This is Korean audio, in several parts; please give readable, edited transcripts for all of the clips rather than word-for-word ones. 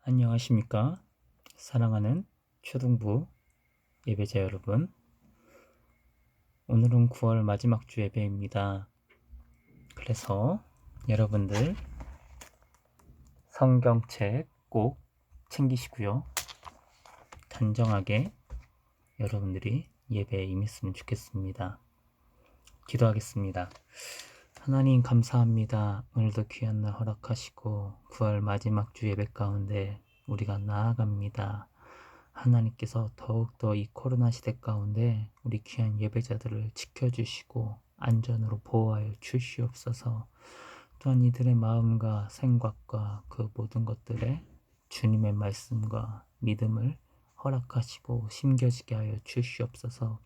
안녕하십니까? 사랑하는 초등부 예배자 여러분. 오늘은 9월 마지막 주 예배입니다. 그래서 여러분들 성경책 꼭 챙기시고요. 단정하게 여러분들이 예배에 임했으면 좋겠습니다. 기도하겠습니다. 하나님 감사합니다. 오늘도 귀한 날 허락하시고 9월 마지막 주 예배 가운데 우리가 나아갑니다. 하나님께서 더욱더 이 코로나 시대 가운데 우리 귀한 예배자들을 지켜주시고 안전으로 보호하여 주시옵소서. 또한 이들의 마음과 생각과 그 모든 것들에 주님의 말씀과 믿음을 허락하시고 심겨지게 하여 주시옵소서.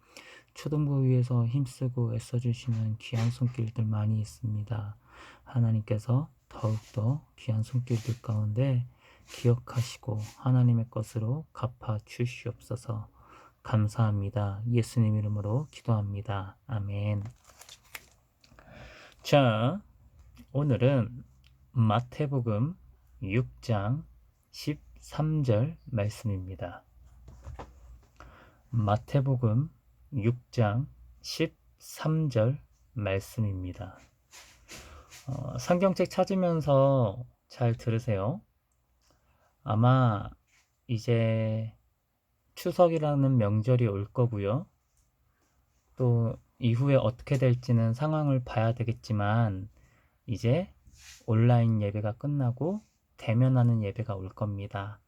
초등부 위에서 힘쓰고 애써주시는 귀한 손길들 많이 있습니다. 하나님께서 더욱더 귀한 손길들 가운데 기억하시고 하나님의 것으로 갚아 주시옵소서. 감사합니다. 예수님 이름으로 기도합니다. 아멘. 자, 오늘은 마태복음 6장 13절 말씀입니다. 마태복음 6장 13절 말씀입니다. 성경책 찾으면서 잘 들으세요. 아마 이제 추석이라는 명절이 올 거고요. 또 이후에 어떻게 될지는 상황을 봐야 되겠지만 이제 온라인 예배가 끝나고 대면하는 예배가 올 겁니다.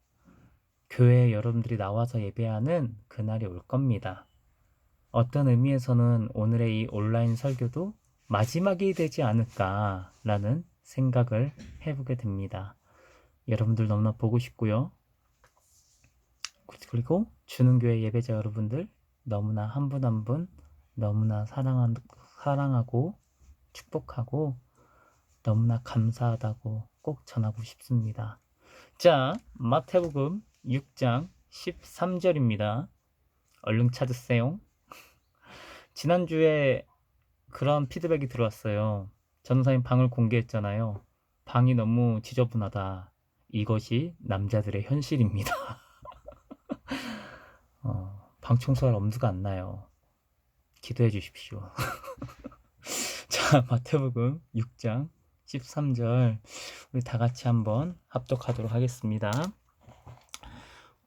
교회에 여러분들이 나와서 예배하는 그날이 올 겁니다. 어떤 의미에서는 오늘의 이 온라인 설교도 마지막이 되지 않을까라는 생각을 해보게 됩니다. 여러분들 너무나 보고 싶고요. 그리고 주는교회 예배자 여러분들 너무나 한 분 한 분 너무나 사랑하고 축복하고 너무나 감사하다고 꼭 전하고 싶습니다. 자, 마태복음 6장 13절입니다. 얼른 찾으세요. 지난주에 그런 피드백이 들어왔어요. 전도사님 방을 공개했잖아요. 방이 너무 지저분하다. 이것이 남자들의 현실입니다. 방 청소할 엄두가 안 나요. 기도해 주십시오. 자, 마태복음 6장 13절 우리 다 같이 한번 합독하도록 하겠습니다.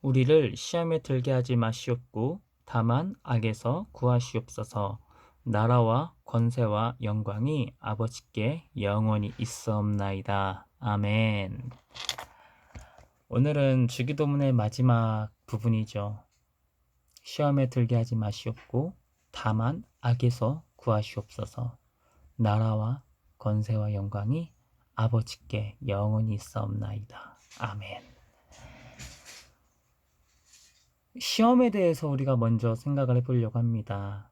우리를 시험에 들게 하지 마시옵고 다만 악에서 구하시옵소서. 나라와 권세와 영광이 아버지께 영원히 있사옵나이다. 아멘. 오늘은 주기도문의 마지막 부분이죠. 시험에 들게 하지 마시옵고 다만 악에서 구하시옵소서. 나라와 권세와 영광이 아버지께 영원히 있사옵나이다. 아멘. 시험에 대해서 우리가 먼저 생각을 해보려고 합니다.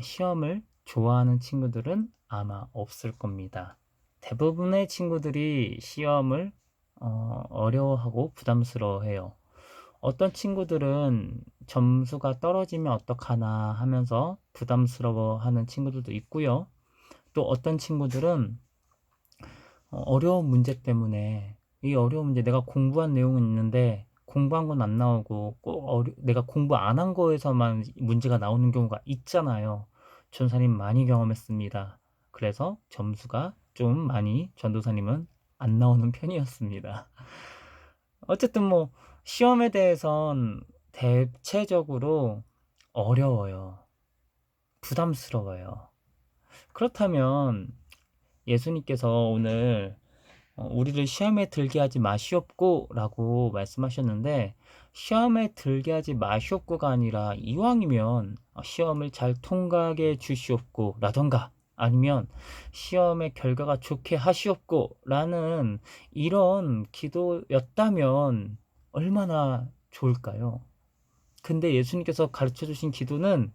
시험을 좋아하는 친구들은 아마 없을 겁니다. 대부분의 친구들이 시험을 어려워하고 부담스러워해요. 어떤 친구들은 점수가 떨어지면 어떡하나 하면서 부담스러워하는 친구들도 있고요. 또 어떤 친구들은 어려운 문제 때문에 이 어려운 문제 내가 공부한 내용은 있는데 공부한 건 안 나오고 꼭 내가 공부 안 한 거에서만 문제가 나오는 경우가 있잖아요. 전도사님 많이 경험했습니다. 그래서 점수가 좀 많이 전도사님은 안 나오는 편이었습니다. 어쨌든 뭐 시험에 대해선 대체적으로 어려워요. 부담스러워요. 그렇다면 예수님께서 오늘 우리를 시험에 들게 하지 마시옵고 라고 말씀하셨는데 시험에 들게 하지 마시옵고가 아니라 이왕이면 시험을 잘 통과하게 해 주시옵고 라던가 아니면 시험의 결과가 좋게 하시옵고 라는 이런 기도였다면 얼마나 좋을까요? 근데 예수님께서 가르쳐 주신 기도는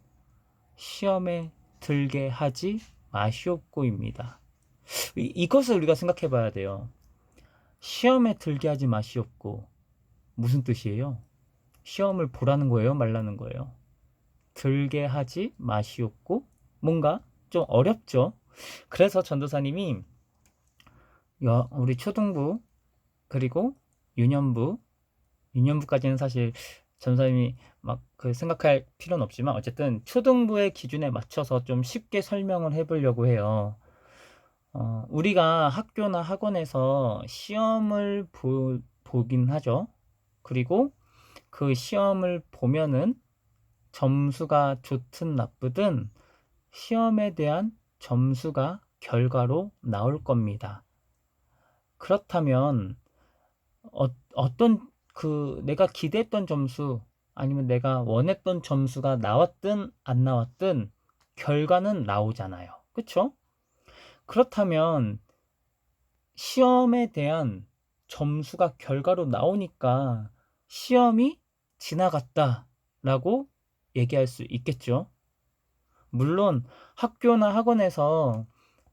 시험에 들게 하지 마시옵고입니다. 이것을 우리가 생각해 봐야 돼요. 시험에 들게 하지 마시옵고 무슨 뜻이에요? 시험을 보라는 거예요? 말라는 거예요? 들게 하지 마시옵고 뭔가 좀 어렵죠? 그래서 전도사님이 우리 초등부 그리고 유년부 유년부까지는 사실 전사님이 막 그 생각할 필요는 없지만 어쨌든 초등부의 기준에 맞춰서 좀 쉽게 설명을 해보려고 해요. 우리가 학교나 학원에서 시험을 보긴 하죠. 그리고 그 시험을 보면은 점수가 좋든 나쁘든 시험에 대한 점수가 결과로 나올 겁니다. 그렇다면 어떤 내가 기대했던 점수 아니면 내가 원했던 점수가 나왔든 안 나왔든 결과는 나오잖아요. 그쵸? 그렇다면 시험에 대한 점수가 결과로 나오니까 시험이 지나갔다라고 얘기할 수 있겠죠. 물론 학교나 학원에서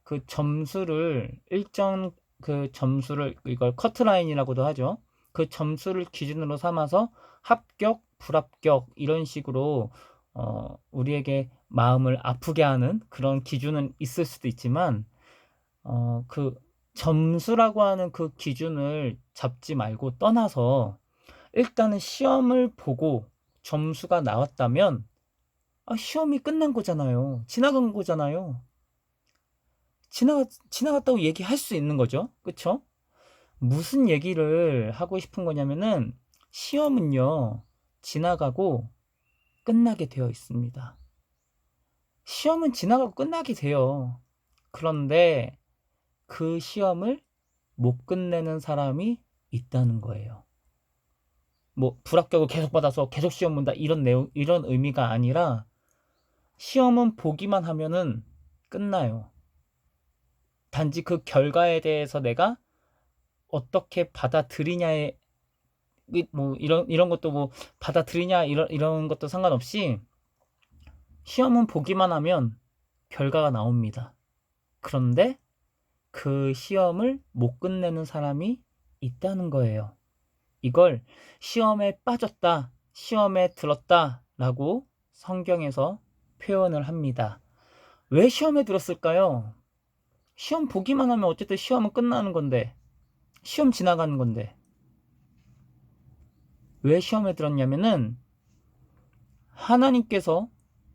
그 점수를 일정 그 점수를 이걸 커트라인이라고도 하죠. 그 점수를 기준으로 삼아서 합격, 불합격 이런 식으로 우리에게 마음을 아프게 하는 그런 기준은 있을 수도 있지만 그 점수라고 하는 그 기준을 잡지 말고 떠나서 일단은 시험을 보고 점수가 나왔다면 시험이 끝난 거잖아요. 지나간 거잖아요. 지나갔다고 얘기할 수 있는 거죠. 그쵸? 무슨 얘기를 하고 싶은 거냐면은 시험은요, 지나가고 끝나게 되어 있습니다. 시험은 지나가고 끝나게 돼요. 그런데 그 시험을 못 끝내는 사람이 있다는 거예요. 뭐 불합격을 계속 받아서 계속 시험 본다 이런 의미가 아니라 시험은 보기만 하면은 끝나요. 단지 그 결과에 대해서 내가 어떻게 받아들이냐에 뭐 이런 것도 뭐 받아들이냐 이런 것도 상관없이 시험은 보기만 하면 결과가 나옵니다. 그런데 그 시험을 못 끝내는 사람이 있다는 거예요. 이걸 시험에 빠졌다, 시험에 들었다 라고 성경에서 표현을 합니다. 왜 시험에 들었을까요? 시험 보기만 하면 어쨌든 시험은 끝나는 건데, 시험 지나가는 건데, 왜 시험에 들었냐면은 하나님께서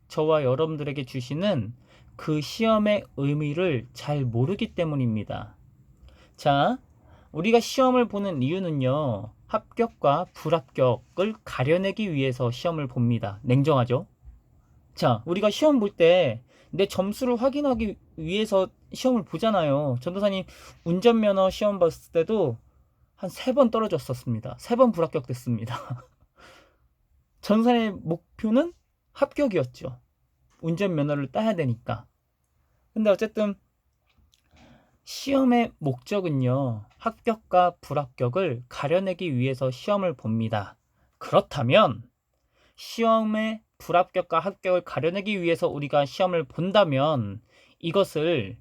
저와 여러분들에게 주시는 그 시험의 의미를 잘 모르기 때문입니다. 자, 우리가 시험을 보는 이유는요, 합격과 불합격을 가려내기 위해서 시험을 봅니다. 냉정하죠? 자, 우리가 시험 볼 때 내 점수를 확인하기 위해서 시험을 보잖아요. 전도사님 운전면허 시험 봤을 때도 한 3번 떨어졌었습니다. 3번 불합격됐습니다. 전도사님의 목표는 합격이었죠. 운전면허를 따야 되니까. 근데 어쨌든 시험의 목적은요, 합격과 불합격을 가려내기 위해서 시험을 봅니다. 그렇다면 시험의 불합격과 합격을 가려내기 위해서 우리가 시험을 본다면 이것을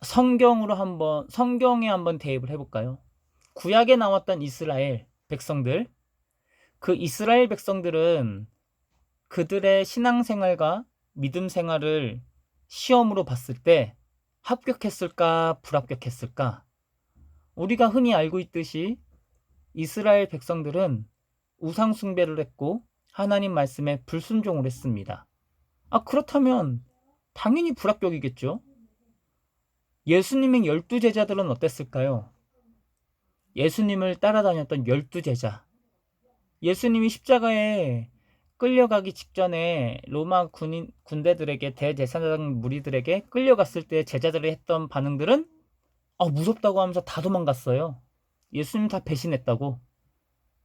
성경에 한번 대입을 해볼까요? 구약에 나왔던 이스라엘 백성들, 그 이스라엘 백성들은 그들의 신앙생활과 믿음 생활을 시험으로 봤을 때 합격했을까, 불합격했을까? 우리가 흔히 알고 있듯이 이스라엘 백성들은 우상 숭배를 했고 하나님 말씀에 불순종을 했습니다. 그렇다면 당연히 불합격이겠죠. 예수님의 12제자들은 어땠을까요? 예수님을 따라다녔던 12제자. 예수님이 십자가에 끌려가기 직전에 로마 군대들에게 대제사장 무리들에게 끌려갔을 때 제자들이 했던 반응들은 무섭다고 하면서 다 도망갔어요. 예수님 다 배신했다고.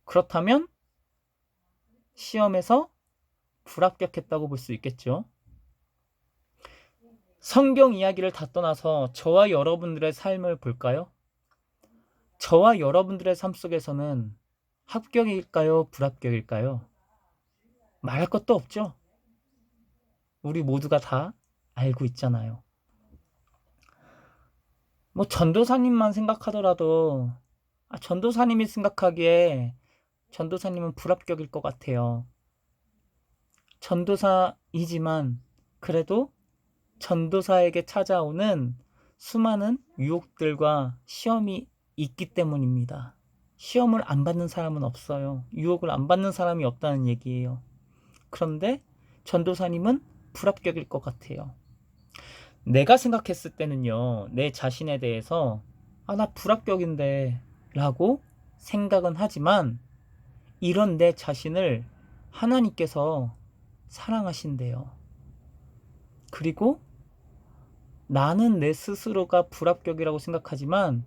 그렇다면 시험에서 불합격했다고 볼 수 있겠죠. 성경 이야기를 다 떠나서 저와 여러분들의 삶을 볼까요? 저와 여러분들의 삶 속에서는 합격일까요? 불합격일까요? 말할 것도 없죠. 우리 모두가 다 알고 있잖아요. 뭐 전도사님만 생각하더라도 전도사님이 생각하기에 전도사님은 불합격일 것 같아요. 전도사이지만 그래도 전도사에게 찾아오는 수많은 유혹들과 시험이 있기 때문입니다. 시험을 안 받는 사람은 없어요. 유혹을 안 받는 사람이 없다는 얘기예요. 그런데 전도사님은 불합격일 것 같아요. 내가 생각했을 때는요, 내 자신에 대해서 나 불합격인데 라고 생각은 하지만 이런 내 자신을 하나님께서 사랑하신대요. 그리고 나는 내 스스로가 불합격이라고 생각하지만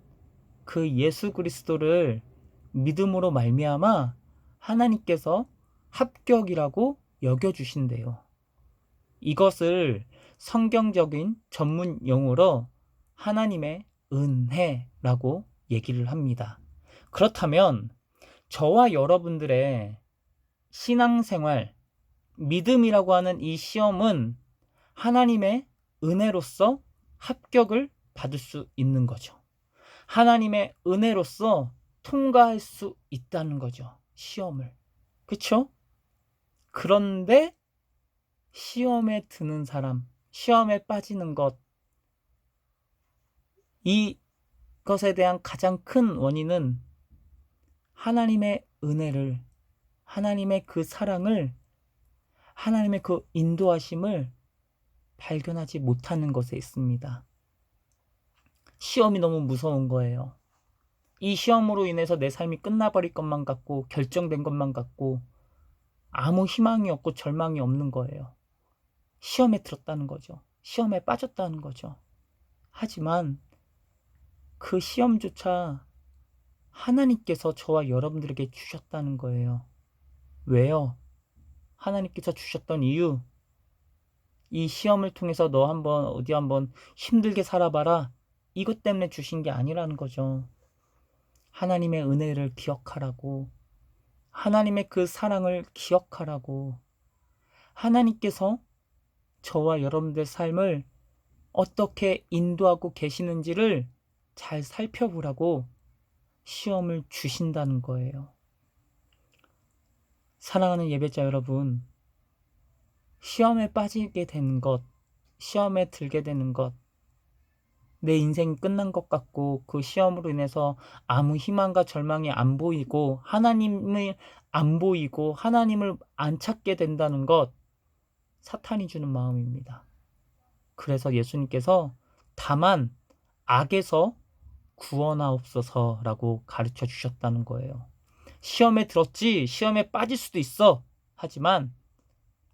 그 예수 그리스도를 믿음으로 말미암아 하나님께서 합격이라고 여겨주신대요. 이것을 성경적인 전문 용어로 하나님의 은혜라고 얘기를 합니다. 그렇다면 저와 여러분들의 신앙생활, 믿음이라고 하는 이 시험은 하나님의 은혜로서 합격을 받을 수 있는 거죠. 하나님의 은혜로서 통과할 수 있다는 거죠. 시험을. 그쵸? 그런데 시험에 드는 사람, 시험에 빠지는 것, 이것에 대한 가장 큰 원인은 하나님의 은혜를, 하나님의 그 사랑을, 하나님의 그 인도하심을 발견하지 못하는 것에 있습니다. 시험이 너무 무서운 거예요. 이 시험으로 인해서 내 삶이 끝나버릴 것만 같고 결정된 것만 같고 아무 희망이 없고 절망이 없는 거예요. 시험에 들었다는 거죠. 시험에 빠졌다는 거죠. 하지만 그 시험조차 하나님께서 저와 여러분들에게 주셨다는 거예요. 왜요? 하나님께서 주셨던 이유, 이 시험을 통해서 너 한번 어디 한번 힘들게 살아봐라, 이것 때문에 주신 게 아니라는 거죠. 하나님의 은혜를 기억하라고, 하나님의 그 사랑을 기억하라고, 하나님께서 저와 여러분들 삶을 어떻게 인도하고 계시는지를 잘 살펴보라고 시험을 주신다는 거예요. 사랑하는 예배자 여러분, 시험에 빠지게 되는 것, 시험에 들게 되는 것, 내 인생이 끝난 것 같고 그 시험으로 인해서 아무 희망과 절망이 안 보이고 하나님을 안 보이고 하나님을 안 찾게 된다는 것, 사탄이 주는 마음입니다. 그래서 예수님께서 다만 악에서 구원하옵소서라고 가르쳐 주셨다는 거예요. 시험에 들었지, 시험에 빠질 수도 있어. 하지만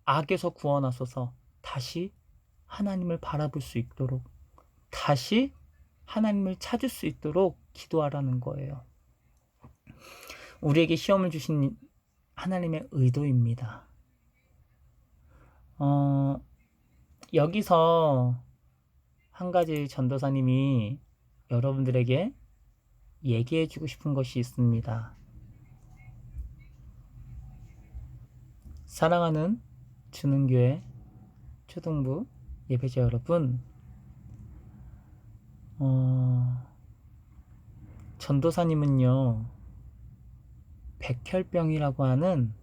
악에서 구원하소서, 다시 하나님을 바라볼 수 있도록, 다시 하나님을 찾을 수 있도록 기도하라는 거예요. 우리에게 시험을 주신 하나님의 의도입니다. 여기서 한 가지 전도사님이 여러분들에게 얘기해 주고 싶은 것이 있습니다. 사랑하는 주능교회 초등부 예배자 여러분, 전도사님은요, 백혈병이라고 하는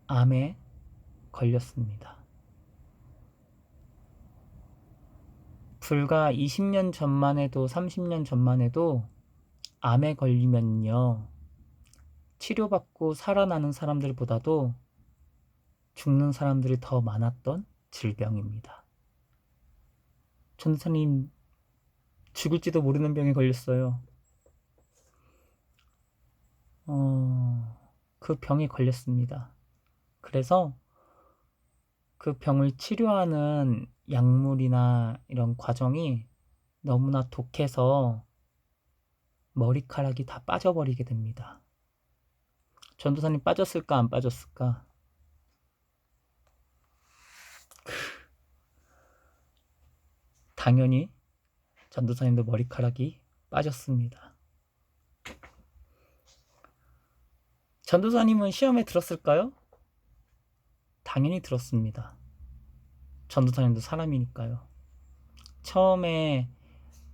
암에 걸렸습니다. 불과 20년 전만 해도 30년 전만 해도 암에 걸리면요, 치료받고 살아나는 사람들보다도 죽는 사람들이 더 많았던 질병입니다. 전도사님 죽을지도 모르는 병에 걸렸어요. 그 병에 걸렸습니다. 그래서 그 병을 치료하는 약물이나 이런 과정이 너무나 독해서 머리카락이 다 빠져버리게 됩니다. 전도사님 빠졌을까 안 빠졌을까? 당연히 전도사님도 머리카락이 빠졌습니다. 전도사님은 시험에 들었을까요? 당연히 들었습니다. 전도사님도 사람이니까요. 처음에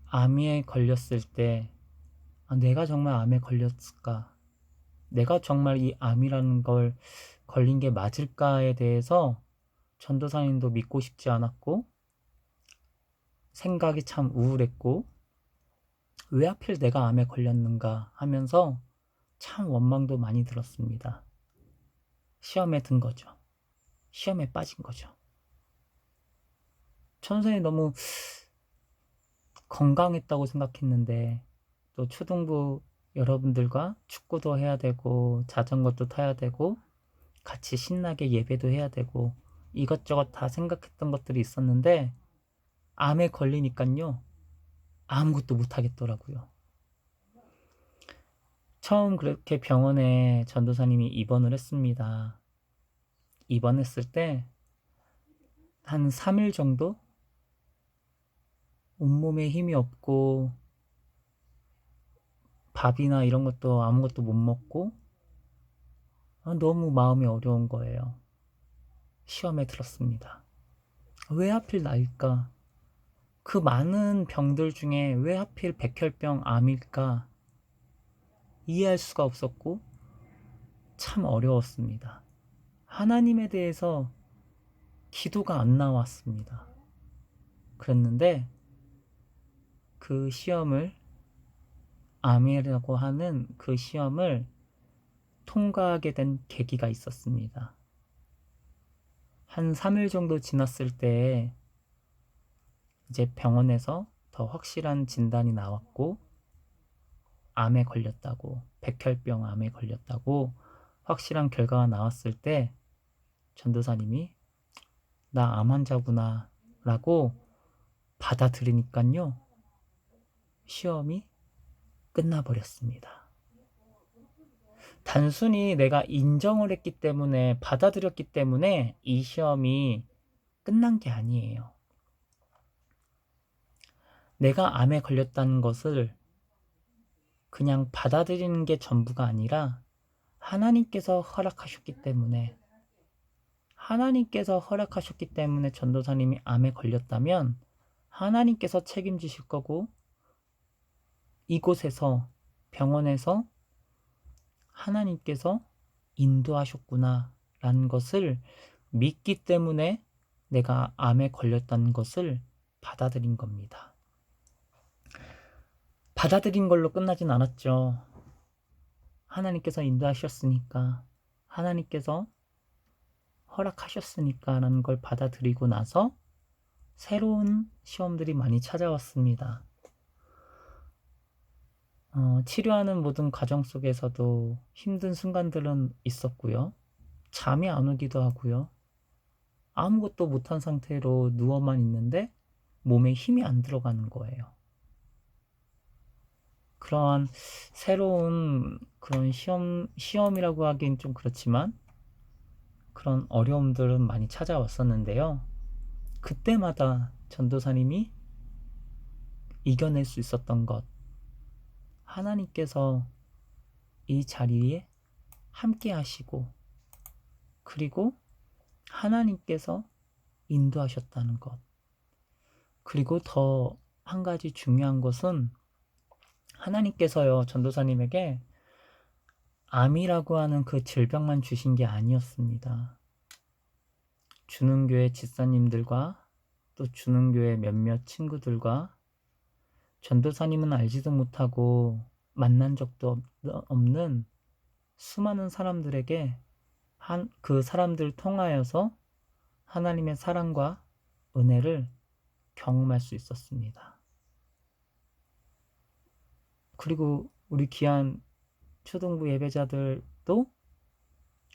암에 걸렸을 때 내가 정말 암에 걸렸을까? 내가 정말 이 암이라는 걸 걸린 게 맞을까에 대해서 전도사님도 믿고 싶지 않았고 생각이 참 우울했고 왜 하필 내가 암에 걸렸는가 하면서 참 원망도 많이 들었습니다. 시험에 든 거죠. 시험에 빠진 거죠. 천선이 너무 건강했다고 생각했는데 또 초등부 여러분들과 축구도 해야 되고 자전거도 타야 되고 같이 신나게 예배도 해야 되고 이것저것 다 생각했던 것들이 있었는데 암에 걸리니까요 아무것도 못 하겠더라고요. 처음 그렇게 병원에 전도사님이 입원을 했습니다. 입원했을 때 한 3일 정도 온몸에 힘이 없고 밥이나 이런 것도 아무것도 못 먹고 너무 마음이 어려운 거예요. 시험에 들었습니다. 왜 하필 나일까? 그 많은 병들 중에 왜 하필 백혈병 암일까? 이해할 수가 없었고 참 어려웠습니다. 하나님에 대해서 기도가 안 나왔습니다. 그랬는데 그 시험을 암이라고 하는 그 시험을 통과하게 된 계기가 있었습니다. 한 3일 정도 지났을 때 이제 병원에서 더 확실한 진단이 나왔고 암에 걸렸다고, 백혈병 암에 걸렸다고 확실한 결과가 나왔을 때 전도사님이 나 암 환자구나 라고 받아들이니까요 시험이 끝나버렸습니다. 단순히 내가 인정을 했기 때문에 받아들였기 때문에 이 시험이 끝난 게 아니에요. 내가 암에 걸렸다는 것을 그냥 받아들이는 게 전부가 아니라 하나님께서 허락하셨기 때문에 전도사님이 암에 걸렸다면 하나님께서 책임지실 거고 이곳에서 병원에서 하나님께서 인도하셨구나 라는 것을 믿기 때문에 내가 암에 걸렸다는 것을 받아들인 겁니다. 받아들인 걸로 끝나진 않았죠. 하나님께서 인도하셨으니까, 하나님께서 허락하셨으니까 라는 걸 받아들이고 나서 새로운 시험들이 많이 찾아왔습니다. 치료하는 모든 과정 속에서도 힘든 순간들은 있었고요. 잠이 안 오기도 하고요. 아무것도 못한 상태로 누워만 있는데 몸에 힘이 안 들어가는 거예요. 그러한 새로운 그런 시험이라고 하긴 좀 그렇지만 그런 어려움들은 많이 찾아왔었는데요. 그때마다 전도사님이 이겨낼 수 있었던 것, 하나님께서 이 자리에 함께 하시고 그리고 하나님께서 인도하셨다는 것, 그리고 더 한 가지 중요한 것은 하나님께서요 전도사님에게 암이라고 하는 그 질병만 주신 게 아니었습니다. 주능교회 집사님들과 또 주능교회 몇몇 친구들과 전도사님은 알지도 못하고 만난 적도 없는 수많은 사람들에게 그 사람들 통하여서 하나님의 사랑과 은혜를 경험할 수 있었습니다. 그리고 우리 귀한 초등부 예배자들도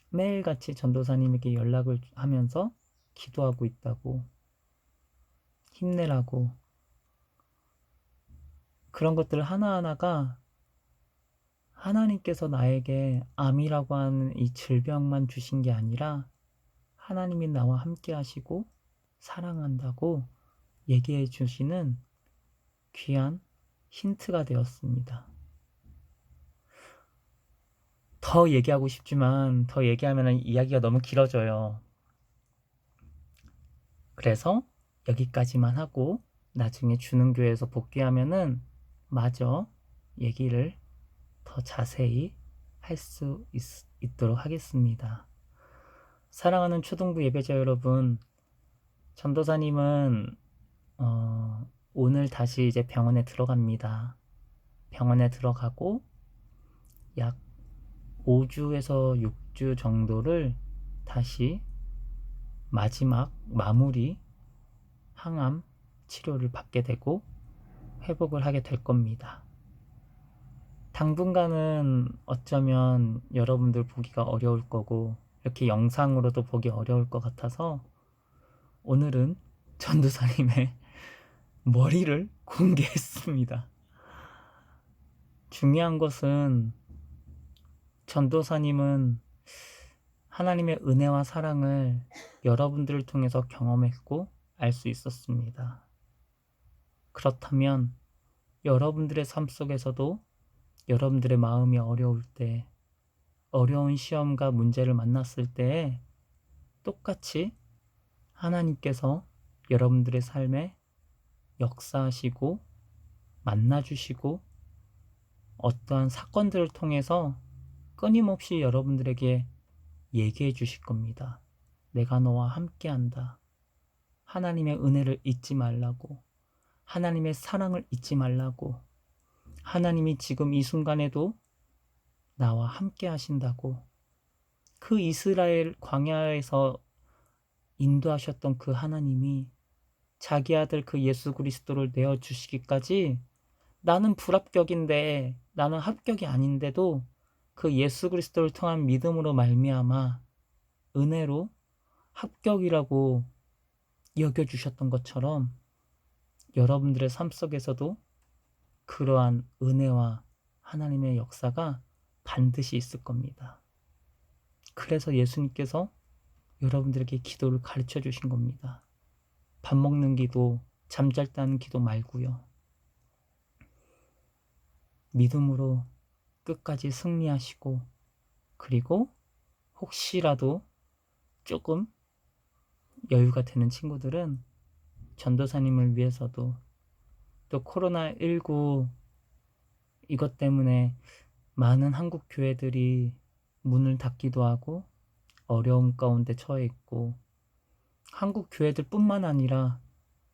매일같이 전도사님에게 연락을 하면서 기도하고 있다고, 힘내라고, 그런 것들 하나하나가 하나님께서 나에게 암이라고 하는 이 질병만 주신 게 아니라 하나님이 나와 함께 하시고 사랑한다고 얘기해 주시는 귀한 힌트가 되었습니다. 더 얘기하고 싶지만 더 얘기하면 이야기가 너무 길어져요. 그래서 여기까지만 하고 나중에 주능교회에서 복귀하면은 마저 얘기를 더 자세히 할 수 있도록 하겠습니다. 사랑하는 초등부 예배자 여러분, 전도사님은 오늘 다시 이제 병원에 들어갑니다. 병원에 들어가고 약 5주에서 6주 정도를 다시 마지막 마무리 항암 치료를 받게 되고 회복을 하게 될 겁니다. 당분간은 어쩌면 여러분들 보기가 어려울 거고 이렇게 영상으로도 보기 어려울 것 같아서 오늘은 전도사님의 머리를 공개했습니다. 중요한 것은 전도사님은 하나님의 은혜와 사랑을 여러분들을 통해서 경험했고 알 수 있었습니다. 그렇다면 여러분들의 삶 속에서도 여러분들의 마음이 어려울 때, 어려운 시험과 문제를 만났을 때 똑같이 하나님께서 여러분들의 삶에 역사하시고 만나주시고 어떠한 사건들을 통해서 끊임없이 여러분들에게 얘기해 주실 겁니다. 내가 너와 함께한다. 하나님의 은혜를 잊지 말라고. 하나님의 사랑을 잊지 말라고. 하나님이 지금 이 순간에도 나와 함께 하신다고. 그 이스라엘 광야에서 인도하셨던 그 하나님이 자기 아들 그 예수 그리스도를 내어주시기까지 나는 불합격인데, 나는 합격이 아닌데도 그 예수 그리스도를 통한 믿음으로 말미암아 은혜로 합격이라고 여겨주셨던 것처럼 여러분들의 삶 속에서도 그러한 은혜와 하나님의 역사가 반드시 있을 겁니다. 그래서 예수님께서 여러분들에게 기도를 가르쳐 주신 겁니다. 밥 먹는 기도, 잠잘 때 하는 기도 말고요. 믿음으로 끝까지 승리하시고, 그리고 혹시라도 조금 여유가 되는 친구들은 전도사님을 위해서도, 또 코로나19 이것 때문에 많은 한국 교회들이 문을 닫기도 하고 어려움 가운데 처해 있고, 한국 교회들 뿐만 아니라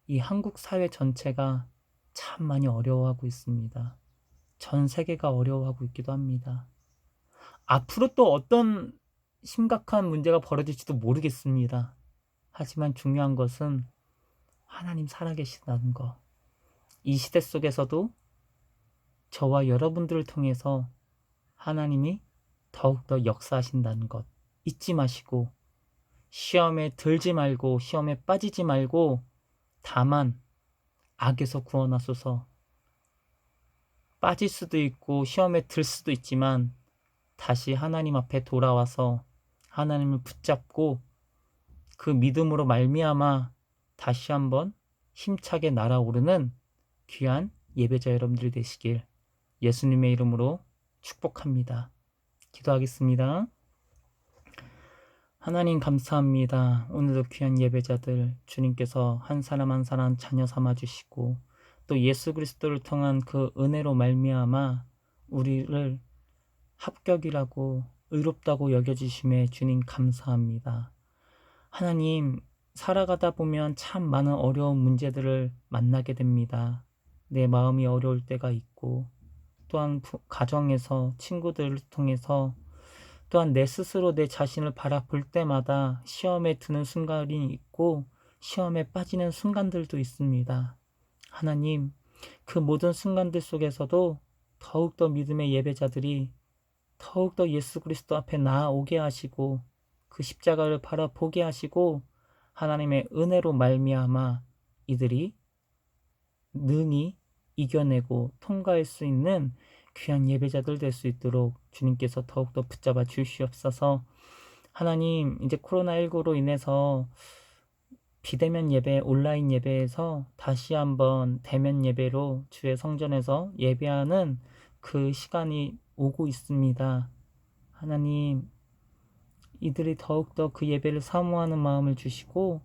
이 한국 사회 전체가 참 많이 어려워하고 있습니다. 전 세계가 어려워하고 있기도 합니다. 앞으로 또 어떤 심각한 문제가 벌어질지도 모르겠습니다. 하지만 중요한 것은 하나님 살아계신다는 것. 이 시대 속에서도 저와 여러분들을 통해서 하나님이 더욱더 역사하신다는 것 잊지 마시고, 시험에 들지 말고 시험에 빠지지 말고, 다만 악에서 구원하소서. 빠질 수도 있고 시험에 들 수도 있지만 다시 하나님 앞에 돌아와서 하나님을 붙잡고 그 믿음으로 말미암아 다시 한번 힘차게 날아오르는 귀한 예배자 여러분들이 되시길 예수님의 이름으로 축복합니다. 기도하겠습니다. 하나님 감사합니다. 오늘도 귀한 예배자들 주님께서 한 사람 한 사람 자녀 삼아주시고 또 예수 그리스도를 통한 그 은혜로 말미암아 우리를 합격이라고 의롭다고 여겨주심에 주님 감사합니다. 하나님, 살아가다 보면 참 많은 어려운 문제들을 만나게 됩니다. 내 마음이 어려울 때가 있고, 또한 가정에서 친구들을 통해서, 또한 내 스스로 내 자신을 바라볼 때마다 시험에 드는 순간이 있고 시험에 빠지는 순간들도 있습니다. 하나님, 그 모든 순간들 속에서도 더욱더 믿음의 예배자들이 더욱더 예수 그리스도 앞에 나아오게 하시고 그 십자가를 바라보게 하시고 하나님의 은혜로 말미암아 이들이 능히 이겨내고 통과할 수 있는 귀한 예배자들 될 수 있도록 주님께서 더욱더 붙잡아 주시옵소서. 하나님, 이제 코로나19로 인해서 비대면 예배, 온라인 예배에서 다시 한번 대면 예배로 주의 성전에서 예배하는 그 시간이 오고 있습니다. 하나님, 이들이 더욱더 그 예배를 사모하는 마음을 주시고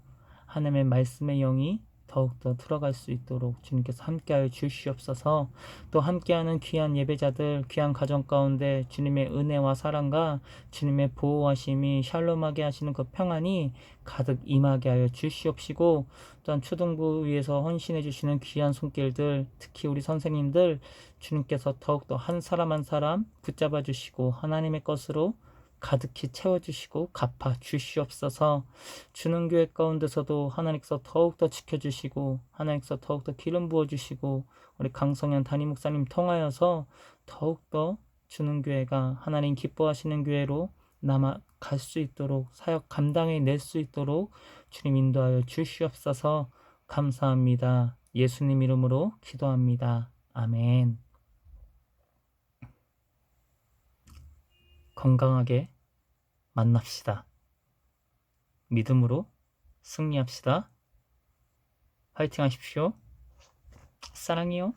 하나님의 말씀의 영이 더욱더 들어갈 수 있도록 주님께서 함께하여 주시옵소서. 또 함께하는 귀한 예배자들, 귀한 가정 가운데 주님의 은혜와 사랑과 주님의 보호하심이 샬롬하게 하시는 그 평안이 가득 임하게 하여 주시옵시고, 또한 초등부 위에서 헌신해 주시는 귀한 손길들, 특히 우리 선생님들 주님께서 더욱더 한 사람 한 사람 붙잡아 주시고 하나님의 것으로 가득히 채워주시고 갚아 주시옵소서. 주는 교회 가운데서도 하나님께서 더욱더 지켜주시고 하나님께서 더욱더 기름 부어주시고 우리 강성현 담임 목사님 통하여서 더욱더 주는 교회가 하나님 기뻐하시는 교회로 남아갈 수 있도록 사역 감당해 낼 수 있도록 주님 인도하여 주시옵소서. 감사합니다. 예수님 이름으로 기도합니다. 아멘. 건강하게 만납시다. 믿음으로 승리합시다. 화이팅 하십시오. 사랑해요.